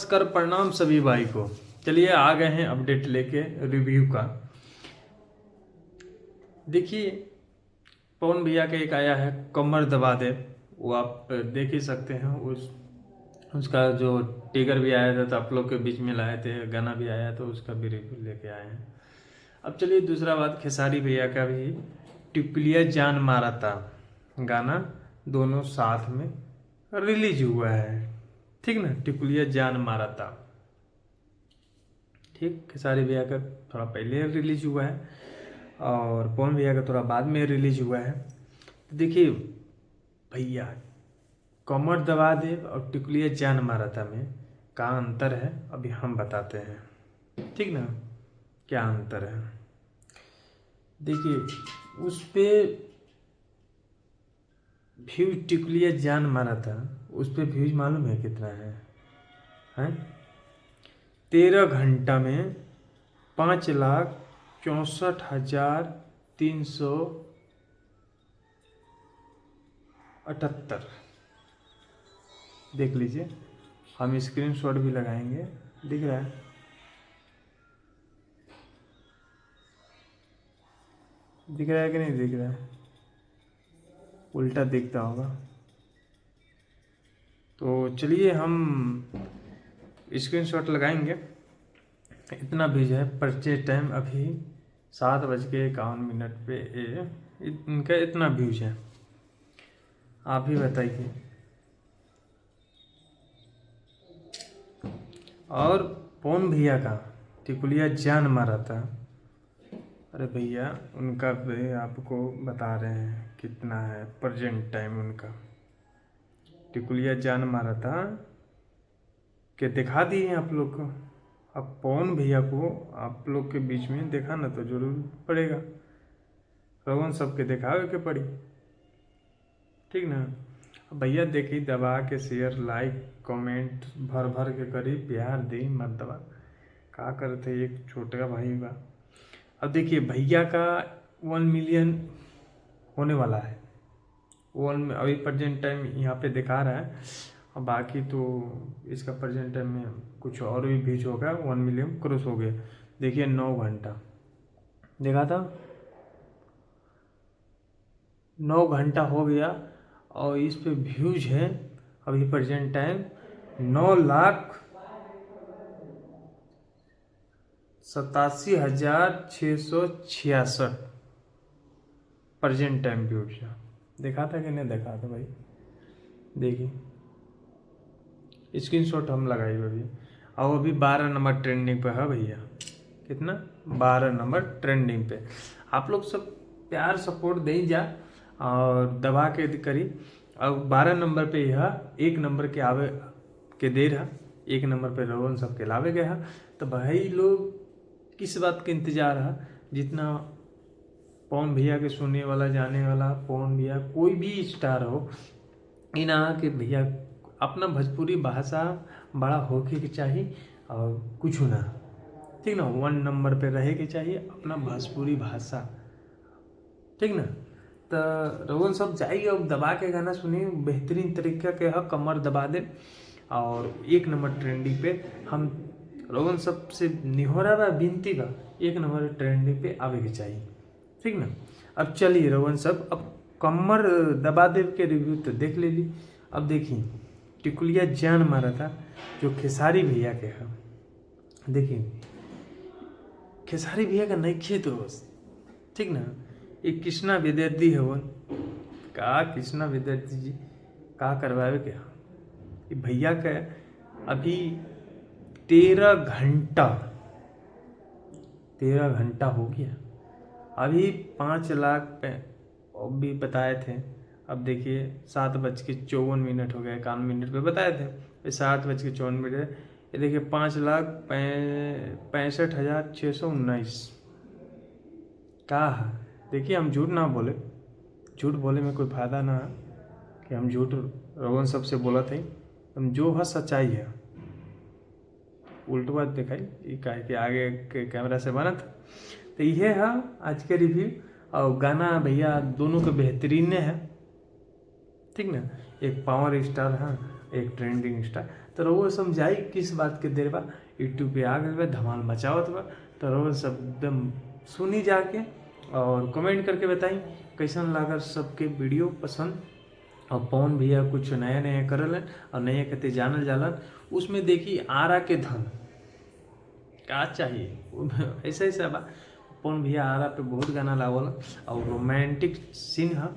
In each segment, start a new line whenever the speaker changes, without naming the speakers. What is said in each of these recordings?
नमस्कार, प्रणाम सभी भाई को। चलिए आ गए हैं अपडेट लेके रिव्यू का। देखिए, पवन भैया का एक आया है कमर दबा दे, वो आप देख ही सकते हैं। उसका जो टिगर भी आया था तो आप लोग के बीच में लाए थे, गाना भी आया तो उसका भी रिव्यू लेके आए हैं। अब चलिए दूसरा बात, खेसारी भैया का भी टिकुलिया जान मारा था गाना दोनों साथ में रिलीज हुआ है। ठीक ना, टिकुलिया जान मारा था, ठीक। खेसारी भैया का थोड़ा पहले रिलीज हुआ है और पवन भैया का थोड़ा बाद में रिलीज हुआ है। तो देखिए भैया, कमर दबा दे और टिकुलिया जान मारा था में का अंतर है अभी हम बताते हैं, ठीक ना। क्या अंतर है देखिए, उस पे व्यूज टिकुलिया जान मारा था, उस पे व्यूज मालूम है कितना है? 13 घंटा में 5,64,378। देख लीजिए, हम स्क्रीनशॉट भी लगाएंगे। दिख रहा है? दिख रहा है कि नहीं दिख रहा है? उल्टा दिखता होगा। तो चलिए हम स्क्रीनशॉट लगाएंगे। इतना व्यूज है। परचेज टाइम अभी 7:51 पे इनका इतना व्यूज है। आप ही बताइए। और पवन भैया का टिकुलिया जान मारा था, अरे भैया उनका भी आपको बता रहे हैं कितना है प्रेजेंट टाइम उनका। टिकुलिया जान मारा था कि दिखा दिए आप लोग को। अब पवन भैया को आप लोग के बीच में देखा ना तो जरूर पड़ेगा, रवन सबके दिखावे के पड़ी, ठीक ना। अब भैया देखी, दबा के शेयर लाइक कमेंट भर भर के करी, प्यार दी मत दबा का करते एक छोटा भाई बा। अब देखिए भैया का 1 मिलियन होने वाला है। अभी प्रेजेंट टाइम यहाँ पे दिखा रहा है, और बाकी तो इसका प्रेजेंट टाइम में कुछ और भी व्यूज होगा। 1 मिलियन क्रॉस हो गया। देखिए 9 घंटा देखा था, 9 घंटा हो गया और इस पे व्यूज है अभी present time 9,87,666 present time views है। देखा था कि नहीं देखा था भाई? देखिए स्क्रीनशॉट हम लगाए अभी। और अभी 12 नंबर ट्रेंडिंग पे है भैया। कितना? 12 नंबर ट्रेंडिंग पे। आप लोग सब प्यार सपोर्ट दे जा और दबा के करी। अब 12 नंबर पे यह 1 नंबर के आवे के दे रहा, 1 नंबर पे रोहन सब के लावे गया। तो भाई लोग किस बात का इंतजार है? जितना पवन भैया के सुनने वाला जाने वाला, पवन भैया कोई भी स्टार हो, इन के भैया अपना भोजपुरी भाषा बड़ा होके के चाहिए और कुछ ना, ठीक ना। 1 नंबर पे रहे के चाहिए अपना भोजपुरी भाषा, ठीक ना। तो रोहन सब जाइए अब दबा के गाना सुनिए, बेहतरीन तरीका के है कमर दबा दे और 1 नंबर ट्रेंडिंग पे। हम रोहन सब से निहोरा बा, विनती बा, 1 नंबर ट्रेंडिंग पे आवे के चाहिए, ठीक ना। अब चलिए रोहन सब, अब कमर दबा दे के रिव्यू तो देख ले ली। अब देखिए टिकुलिया जान मारा था जो खेसारी भैया के है। देखिए खेसारी भैया का नइखे दोस्त, ठीक ना। एक कृष्णा विद्यार्थी है वो का, कृष्णा विद्यार्थी जी का करवावे के भैया का अभी 13 घंटा हो गया। अभी 5 लाख भी बताए थे। अब देखिए 7:54 हो गए, 51 पे बताए थे, 7:54। ये देखिए 5,65,619 का है। देखिए हम झूठ ना बोले, झूठ बोले में कोई फायदा ना है कि हम झूठ रोहन सबसे बोला थे। हम जो है सच्चाई है, उल्ट बात दिखाई का कि आगे के कैमरा से बना था। तो ये है आज के रिव्यू। और गाना भैया दोनों के बेहतरीन है, ठीक ना। एक पावर स्टार है, एक ट्रेंडिंग स्टार। तो रउआ समझाई किस बात के देर बा। यूट्यूब पे आ गए बा, धमाल मचावत बा, तो रउआ सब एकदम सुनी जाके और कमेंट करके बताई कैसन लागल सबके वीडियो पसंद। और पवन भैया कुछ नया नया करलन और नया कहते जानल जालन, उसमें देखी आरा के धन का चाहिए ऐसा ऐसा बा। पवन भैया आरा पे बहुत गाना लावल और रोमांटिक सीन है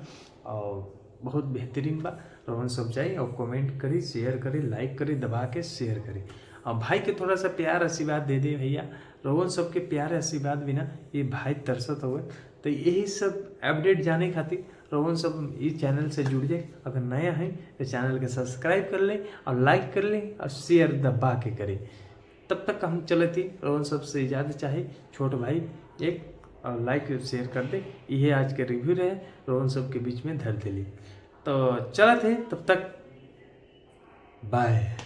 और बहुत बेहतरीन बा। रोहन सब जाई और कमेंट करी, शेयर करी, लाइक करी, दबा के शेयर करी और भाई के थोड़ा सा प्यार आशीर्वाद दे दे भैया। रोहन सबके प्यार आशीर्वाद बिना ये भाई तरसत हुए। तो यही सब अपडेट जाने खातिर रोहन सब इस चैनल से जुड़ जाए। अगर नया है तो चैनल के सब्सक्राइब कर ले और लाइक कर ले और शेयर दबा के करें। तब तक हम चले थी रोहन सबसे इजाज़त चाहे छोट भाई एक और लाइक शेयर कर दे। ये आज के रिव्यू रहे, रोहन सब के बीच में धर दिली। तो चला थे, तब तक बाय।